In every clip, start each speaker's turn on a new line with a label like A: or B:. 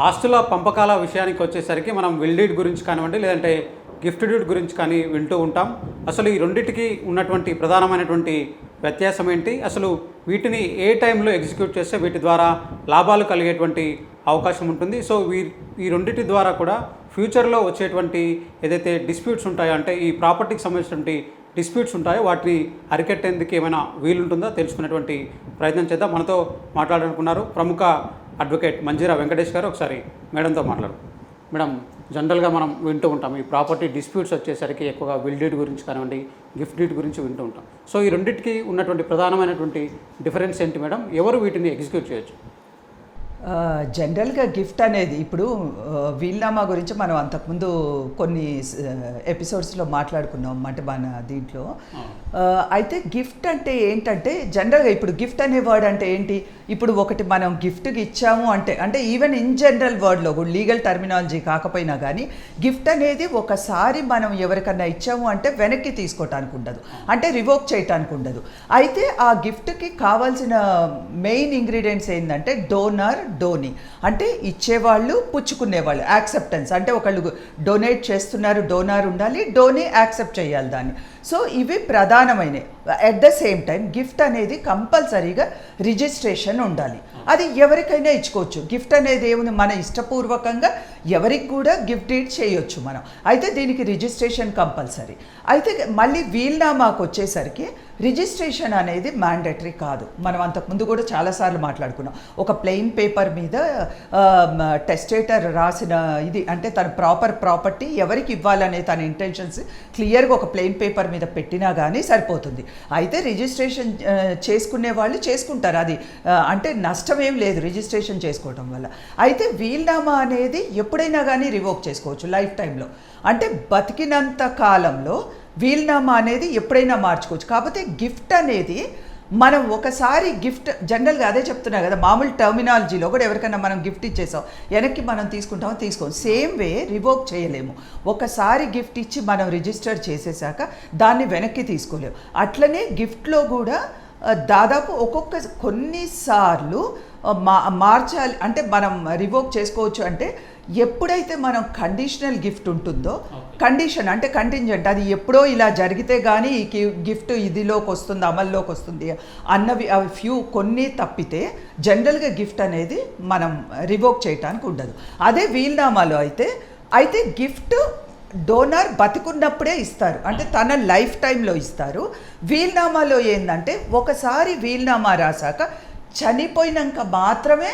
A: ఆస్తుల పంపకాల విషయానికి వచ్చేసరికి మనం విల్ డీడ్ గురించి కానివ్వండి, లేదంటే గిఫ్ట్ డీడ్ గురించి కానీ వింటూ ఉంటాం. అసలు ఈ రెండింటికి ఉన్నటువంటి ప్రధానమైనటువంటి వ్యత్యాసం ఏంటి? అసలు వీటిని ఏ టైంలో ఎగ్జిక్యూట్ చేస్తే వీటి ద్వారా లాభాలు కలిగేటువంటి అవకాశం ఉంటుంది? సో ఈ రెండింటి ద్వారా కూడా ఫ్యూచర్లో వచ్చేటువంటి ఏదైతే డిస్ప్యూట్స్ ఉంటాయో, అంటే ఈ ప్రాపర్టీకి సంబంధించినటువంటి డిస్ప్యూట్స్ ఉంటాయో వాటిని అరికట్టేందుకు ఏమైనా వీలుంటుందో తెలుసుకునేటువంటి ప్రయత్నం చేద్దాం. మనతో మాట్లాడాలనుకున్నారు ప్రముఖ అడ్వకేట్ మంజీరా వెంకటేష్ గారు. ఒకసారి మేడంతో మాట్లాడు. మేడం, జనరల్గా మనం వింటూ ఉంటాం ఈ ప్రాపర్టీ డిస్ప్యూట్స్ వచ్చేసరికి ఎక్కువగా విల్ డీడ్ గురించి కానివ్వండి, గిఫ్ట్ డీడ్ గురించి వింటూ ఉంటాం. సో ఈ రెండింటికి ఉన్నటువంటి ప్రధానమైనటువంటి డిఫరెన్స్ ఏంటి మేడం? ఎవరు వీటిని ఎగ్జిక్యూట్ చేయొచ్చు?
B: జనరల్గా గిఫ్ట్ అనేది ఇప్పుడు వీల్నామా గురించి మనం అంతకుముందు కొన్ని ఎపిసోడ్స్లో మాట్లాడుకున్నాం అంటే మన దీంట్లో. అయితే గిఫ్ట్ అంటే ఏంటంటే జనరల్గా ఇప్పుడు గిఫ్ట్ అనే వర్డ్ అంటే ఏంటి? ఇప్పుడు ఒకటి మనం గిఫ్ట్కి ఇచ్చాము అంటే ఈవెన్ ఇన్ జనరల్ వర్డ్లో కూడా లీగల్ టర్మినాలజీ కాకపోయినా కానీ గిఫ్ట్ అనేది ఒకసారి మనం ఎవరికన్నా ఇచ్చాము అంటే వెనక్కి తీసుకోవటానికి ఉండదు, అంటే రివోక్ చేయటానికి ఉండదు. అయితే ఆ గిఫ్ట్కి కావాల్సిన మెయిన్ ఇంగ్రీడియంట్స్ ఏంటంటే డోనర్, డోనీ అంటే ఇచ్చేవాళ్ళు, పుచ్చుకునేవాళ్ళు, యాక్సెప్టెన్స్ అంటే ఒకళ్ళు డొనేట్ చేస్తున్నారు, డోనార్ ఉండాలి, డోనీ యాక్సెప్ట్ చేయాలి దాన్ని. సో ఇవి ప్రధానమైనవి. At the same time gift అనేది కంపల్సరీగా రిజిస్ట్రేషన్ ఉండాలి. అది ఎవరికైనా ఇచ్చుకోవచ్చు. గిఫ్ట్ అనేది ఏముంది, మన ఇష్టపూర్వకంగా ఎవరికి కూడా గిఫ్ట్ డీడ్ చేయొచ్చు మనం. అయితే దీనికి రిజిస్ట్రేషన్ కంపల్సరీ. అయితే మళ్ళీ వీల్నామాకు వచ్చేసరికి రిజిస్ట్రేషన్ అనేది మ్యాండేటరీ కాదు. మనం అంతకుముందు కూడా చాలాసార్లు మాట్లాడుకున్నాం. ఒక ప్లెయిన్ పేపర్ మీద టెస్టేటర్ రాసిన ఇది అంటే తన ప్రాపర్టీ ఎవరికి ఇవ్వాలనే తన ఇంటెన్షన్స్ క్లియర్గా ఒక ప్లెయిన్ పేపర్ మీద పెట్టినా కానీ సరిపోతుంది. అయితే రిజిస్ట్రేషన్ చేసుకునే వాళ్ళు చేసుకుంటారు, అది అంటే నష్టమేం లేదు రిజిస్ట్రేషన్ చేసుకోవటం వల్ల. అయితే వీల్నామా అనేది ఎప్పుడైనా కానీ రివోక్ చేసుకోవచ్చు లైఫ్ టైంలో, అంటే బతికినంత కాలంలో వీల్నామా అనేది ఎప్పుడైనా మార్చుకోవచ్చు. కాకపోతే గిఫ్ట్ అనేది మనం ఒకసారి గిఫ్ట్ జనరల్గా అదే చెప్తున్నా కదా, మామూలు టర్మినాలజీలో కూడా ఎవరికైనా మనం గిఫ్ట్ ఇచ్చేసాం వెనక్కి మనం తీసుకుంటామో తీసుకోం. సేమ్ వే రివోక్ చేయలేము. ఒకసారి గిఫ్ట్ ఇచ్చి మనం రిజిస్టర్ చేసేసాక దాన్ని వెనక్కి తీసుకోలేము. అట్లనే గిఫ్ట్లో కూడా దాదాపు కొన్నిసార్లు మార్చాలి అంటే మనం రివోక్ చేసుకోవచ్చు. అంటే ఎప్పుడైతే మనం కండిషనల్ గిఫ్ట్ ఉంటుందో, కండిషన్ అంటే కంటింజెంట్, అది ఎప్పుడో ఇలా జరిగితే కానీ ఈ గిఫ్ట్ ఇదిలోకి వస్తుంది, అమల్లోకి వస్తుంది అన్నవి అవి కొన్ని తప్పితే జనరల్గా గిఫ్ట్ అనేది మనం రివోక్ చేయటానికి ఉండదు. అదే వీల్నామాలో అయితే గిఫ్ట్ డోనర్ బతికున్నప్పుడే ఇస్తారు, అంటే తన లైఫ్ టైంలో ఇస్తారు. వీల్నామాలో ఏంటంటే ఒకసారి వీల్నామా రాశాక చనిపోయినాక మాత్రమే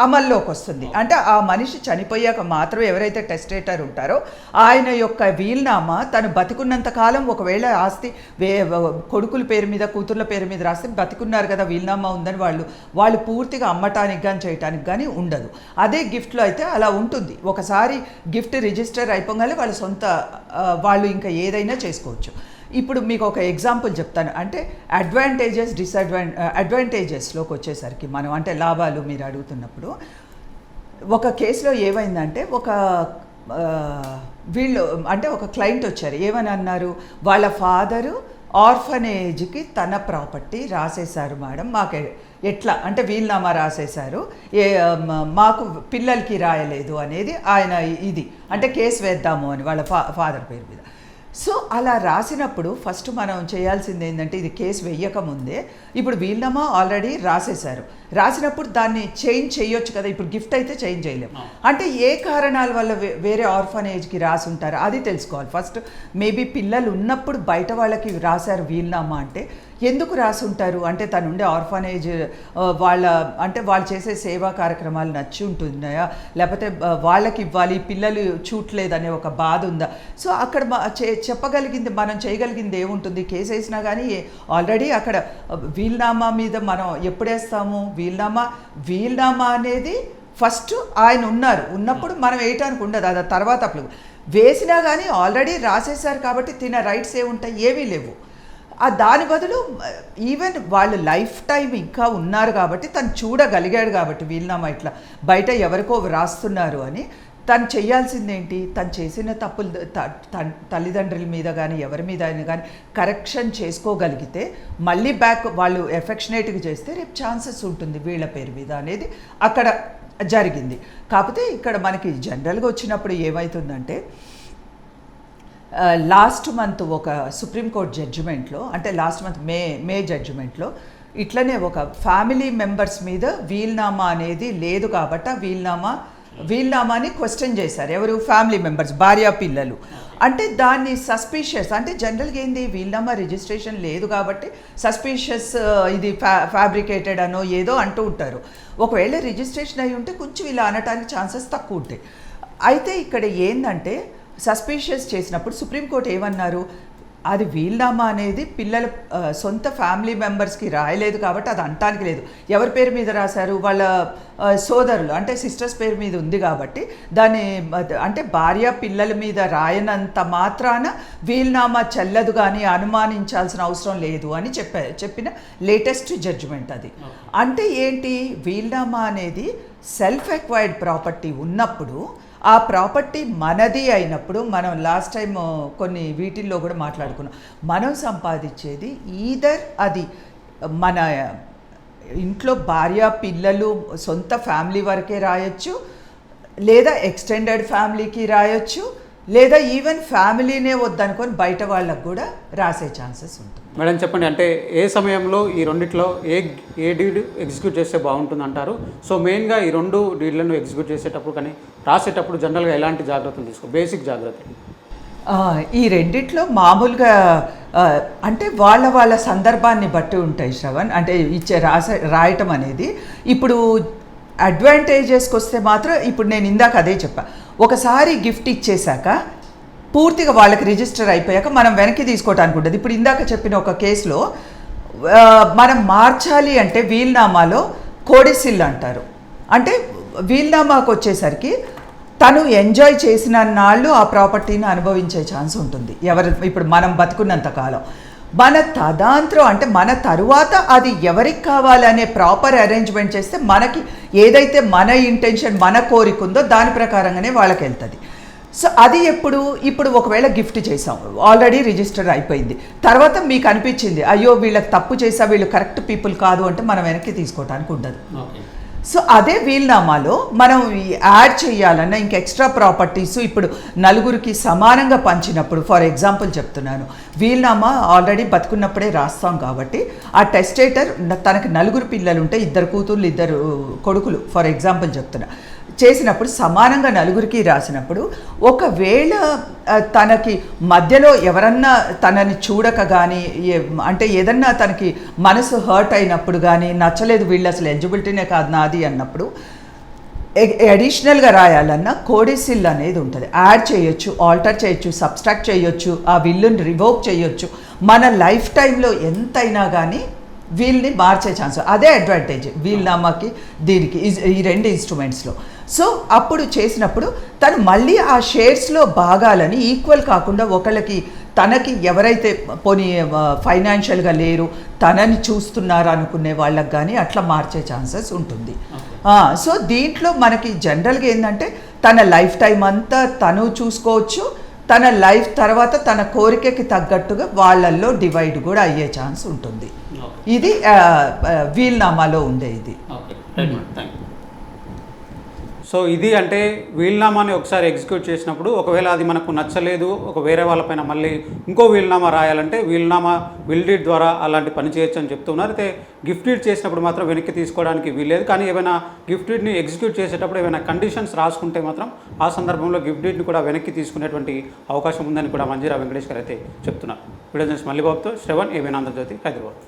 B: అమల్లోకి వస్తుంది. అంటే ఆ మనిషి చనిపోయాక మాత్రమే ఎవరైతే టెస్టేటర్ ఉంటారో ఆయన యొక్క వీల్నామా తను బతికున్నంత కాలం ఒకవేళ ఆస్తి కొడుకుల పేరు మీద కూతుర్ల పేరు మీద రాస్తే బతికున్నారు కదా వీల్నామా ఉందని వాళ్ళు పూర్తిగా అమ్మటానికి కానీ చేయటానికి కానీ ఉండదు. అదే గిఫ్ట్లో అయితే అలా ఉంటుంది. ఒకసారి గిఫ్ట్ రిజిస్టర్ అయిపోగానే వాళ్ళ సొంత వాళ్ళు ఇంకా ఏదైనా చేసుకోవచ్చు. ఇప్పుడు మీకు ఒక ఎగ్జాంపుల్ చెప్తాను. అంటే అడ్వాంటేజెస్లోకి వచ్చేసరికి మనం అంటే లాభాలు మీరు అడుగుతున్నప్పుడు ఒక కేసులో ఏమైందంటే వీళ్ళు అంటే ఒక క్లయింట్ వచ్చారు. ఏమని అన్నారు, వాళ్ళ ఫాదరు ఆర్ఫనేజ్కి తన ప్రాపర్టీ రాసేశారు మేడం, మాకు ఎట్లా అంటే వీల్నామా రాసేశారు, మాకు పిల్లలకి రాయలేదు అనేది ఆయన ఇది అంటే కేసు వేద్దాము అని వాళ్ళ ఫాదర్ పేరు మీద. సో అలా రాసినప్పుడు ఫస్ట్ మనం చేయాల్సింది ఏంటంటే ఇది కేసు వేయకముందే ఇప్పుడు వీల్నామా ఆల్రెడీ రాసినప్పుడు దాన్ని చేంజ్ చేయొచ్చు కదా. ఇప్పుడు గిఫ్ట్ అయితే చేంజ్ చేయలేము. అంటే ఏ కారణాల వల్ల వేరే ఆర్ఫనేజ్కి రాసి ఉంటారు అది తెలుసుకోవాలి ఫస్ట్. మేబీ పిల్లలు ఉన్నప్పుడు బయట వాళ్ళకి రాశారు వీల్నామా అంటే ఎందుకు రాసి ఉంటారు అంటే తను ఉండే ఆర్ఫనేజ్ వాళ్ళు చేసే సేవా కార్యక్రమాలు నచ్చి ఉంటున్నాయా, లేకపోతే వాళ్ళకి ఇవ్వాలి పిల్లలు చూడలేదనే ఒక బాధ ఉందా. సో అక్కడ చెప్పగలిగింది మనం చేయగలిగింది ఏముంటుంది, కేసు వేసినా కానీ ఆల్రెడీ అక్కడ వీల్నామా మీద మనం ఎప్పుడేస్తాము వీల్నామా అనేది ఫస్ట్ ఆయన ఉన్నప్పుడు మనం వేయటానికి ఉండదు, అది తర్వాత అప్పుడు వేసినా కానీ ఆల్రెడీ రాసేసారు కాబట్టి తిన రైట్స్ ఏముంటాయి, ఏమీ లేవు. దాని బదులు ఈవెన్ వాళ్ళు లైఫ్ టైం ఇంకా ఉన్నారు కాబట్టి తను చూడగలిగాడు కాబట్టి వీల్నామా ఇట్లా బయట ఎవరికో రాస్తున్నారు అని తను చేయాల్సిందేంటి, తను చేసిన తప్పులు తల్లిదండ్రుల మీద కానీ ఎవరి మీద అయినా కానీ కరెక్షన్ చేసుకోగలిగితే మళ్ళీ బ్యాక్ వాళ్ళు ఎఫెక్షనేట్గా చేస్తే రేపు ఛాన్సెస్ ఉంటుంది వీళ్ళ పేరు మీద అనేది అక్కడ జరిగింది. కాకపోతే ఇక్కడ మనకి జనరల్గా వచ్చినప్పుడు ఏమవుతుందంటే లాస్ట్ మంత్ ఒక సుప్రీంకోర్టు జడ్జిమెంట్లో, అంటే లాస్ట్ మంత్ మే జడ్జిమెంట్లో ఇట్లనే ఒక ఫ్యామిలీ మెంబర్స్ మీద వీల్నామా అనేది లేదు కాబట్టి ఆ వీల్నామాని క్వశ్చన్ చేశారు. ఎవరు? ఫ్యామిలీ మెంబర్స్, భార్య పిల్లలు. అంటే దాన్ని సస్పీషియస్, అంటే జనరల్గా ఏంది, వీల్నామా రిజిస్ట్రేషన్ లేదు కాబట్టి సస్పీషియస్, ఇది ఫ్యాబ్రికేటెడ్ అనో ఏదో అంటూ ఉంటారు. ఒకవేళ రిజిస్ట్రేషన్ అయి ఉంటే కొంచెం ఇలా అనటానికి ఛాన్సెస్ తక్కువ ఉంటాయి. అయితే ఇక్కడ ఏంటంటే సస్పీషియస్ చేసినప్పుడు సుప్రీంకోర్టు ఏమన్నారు, అది వీల్నామా అనేది పిల్లల సొంత ఫ్యామిలీ మెంబర్స్కి రాయలేదు కాబట్టి అది అంటానికి లేదు. ఎవరి పేరు మీద రాశారు? వాళ్ళ సోదరులు అంటే సిస్టర్స్ పేరు మీద ఉంది కాబట్టి దాన్ని, అంటే భార్య పిల్లల మీద రాయనంత మాత్రాన వీల్నామా చెల్లదు కానీ అనుమానించాల్సిన అవసరం లేదు అని చెప్పిన లేటెస్ట్ జడ్జిమెంట్ అది. అంటే ఏంటి, వీల్నామా అనేది సెల్ఫ్ ఎక్వైర్డ్ ప్రాపర్టీ ఉన్నప్పుడు, ఆ ప్రాపర్టీ మనది అయినప్పుడు, మనం లాస్ట్ టైం కొన్ని వీటిల్లో కూడా మాట్లాడుకున్నాం, మనం సంపాదించేది ఈదర్ అది మన ఇంట్లో భార్య పిల్లలు సొంత ఫ్యామిలీ వరకే రాయొచ్చు, లేదా ఎక్స్టెండెడ్ ఫ్యామిలీకి రాయొచ్చు, లేదా ఈవెన్ ఫ్యామిలీనే వద్దనుకొని బయట వాళ్ళకు కూడా రాసే ఛాన్సెస్ ఉంటుంది.
A: మేడం చెప్పండి, అంటే ఏ సమయంలో ఈ రెండిట్లో ఏ డీడ్ ఎగ్జిక్యూట్ చేస్తే బాగుంటుంది అంటారు? సో మెయిన్గా ఈ రెండు డీడ్లను ఎగ్జిక్యూట్ చేసేటప్పుడు కానీ రాసేటప్పుడు జనరల్గా ఎలాంటి జాగ్రత్తలు బేసిక్ జాగ్రత్తలు?
B: ఈ రెండిట్లో మామూలుగా అంటే వాళ్ళ సందర్భాన్ని బట్టి ఉంటాయి శ్రవణ్. అంటే రాయటం అనేది ఇప్పుడు అడ్వాంటేజెస్కి వస్తే మాత్రం, ఇప్పుడు నేను ఇందాక అదే చెప్పా, ఒకసారి గిఫ్ట్ ఇచ్చేశాక పూర్తిగా వాళ్ళకి రిజిస్టర్ అయిపోయాక మనం వెనక్కి తీసుకోవటానికి ఉంటుంది. ఇప్పుడు ఇందాక చెప్పిన ఒక కేసులో మనం మార్చాలి అంటే వీల్నామాలో కోడిసిల్ అంటారు. అంటే వీల్నామాకు వచ్చేసరికి తను ఎంజాయ్ చేసిన నాళ్ళు ఆ ప్రాపర్టీని అనుభవించే ఛాన్స్ ఉంటుంది, ఇప్పుడు మనం బతుకున్నంత కాలం. మన తదాంతరం అంటే మన తరువాత అది ఎవరికి కావాలనే ప్రాపర్ అరేంజ్మెంట్ చేస్తే మనకి ఏదైతే మన ఇంటెన్షన్, మన కోరిక ఉందో దాని ప్రకారంగానే వాళ్ళకి వెళ్తుంది. సో అది ఇప్పుడు ఒకవేళ గిఫ్ట్ చేసాం, ఆల్రెడీ రిజిస్టర్ అయిపోయింది, తర్వాత మీకు అనిపించింది అయ్యో వీళ్ళకి తప్పు చేసా, వీళ్ళు కరెక్ట్ పీపుల్ కాదు అంటే మనం వెనక్కి తీసుకోవడానికి ఉండదు. సో అదే వీల్నామాలో మనం యాడ్ చేయాలన్న ఇంక ఎక్స్ట్రా ప్రాపర్టీస్ ఇప్పుడు నలుగురికి సమానంగా పంచినప్పుడు, ఫర్ ఎగ్జాంపుల్ చెప్తున్నాను, వీల్నామా ఆల్రెడీ బతుకున్నప్పుడే రాస్తాం కాబట్టి ఆ టెస్టేటర్ తనకి 4 పిల్లలు ఉంటే 2 కూతుర్లు 2 కొడుకులు ఫర్ ఎగ్జాంపుల్ చెప్తున్నా చేసినప్పుడు సమానంగా 4కి రాసినప్పుడు, ఒకవేళ తనకి మధ్యలో ఎవరన్నా తనని చూడక కానీ, అంటే ఏదన్నా తనకి మనసు హర్ట్ అయినప్పుడు కానీ, నచ్చలేదు వీళ్ళు అసలు ఎలిజిబిలిటీనే కాదు నాది అన్నప్పుడు, అడిషనల్గా రాయాలన్నా కోడిసిల్ అనేది ఉంటుంది. యాడ్ చేయొచ్చు, ఆల్టర్ చేయొచ్చు, సబ్స్ట్రాక్ట్ చేయొచ్చు, ఆ విల్లుని రివోక్ చేయొచ్చు. మన లైఫ్ టైంలో ఎంతైనా కానీ వీల్ని మార్చే ఛాన్స్. అదే అడ్వాంటేజ్ వీల్నామాకి దీనికి, ఈ 2 ఇన్స్ట్రుమెంట్స్లో. సో అప్పుడు చేసినప్పుడు తను మళ్ళీ ఆ షేర్స్లో భాగాలని ఈక్వల్ కాకుండా ఒకళ్ళకి, తనకి ఎవరైతే పోనీ ఫైనాన్షియల్గా లేరు, తనని చూస్తున్నారు అనుకునే వాళ్ళకి కానీ అట్లా మార్చే ఛాన్సెస్ ఉంటుంది. సో దీంట్లో మనకి జనరల్గా ఏంటంటే తన లైఫ్ టైం అంతా తను చూసుకోవచ్చు, తన లైఫ్ తర్వాత తన కోరికకి తగ్గట్టుగా వాళ్ళల్లో డివైడ్ కూడా అయ్యే ఛాన్స్ ఉంటుంది. ఇది వీల్నామాలో ఉండే ఇది.
A: సో ఇది అంటే వీల్నామాని ఒకసారి ఎగ్జిక్యూట్ చేసినప్పుడు ఒకవేళ అది మనకు నచ్చలేదు, ఒక వేరే వాళ్ళపైన మళ్ళీ ఇంకో వీల్నామా రాయాలంటే విల్ డీడ్ ద్వారా అలాంటి పని చేయొచ్చు అని చెప్తున్నారు. అయితే గిఫ్ట్ డీడ్ చేసినప్పుడు మాత్రం వెనక్కి తీసుకోవడానికి వీల్లేదు. కానీ ఏమైనా గిఫ్ట్ డీడ్ని ఎగ్జిక్యూట్ చేసేటప్పుడు ఏమైనా కండిషన్స్ రాసుకుంటే మాత్రం ఆ సందర్భంలో గిఫ్ట్ డీడ్ని కూడా వెనక్కి తీసుకునేటువంటి అవకాశం ఉందని కూడా మంజీరా వెంకటేష్ గారు అయితే చెప్తున్నారు. వీడియో మళ్ళీ బాబుతో శ్రవణ్, ఏమైనా ఆంధ్రజ్యోతి, హైదరాబాద్.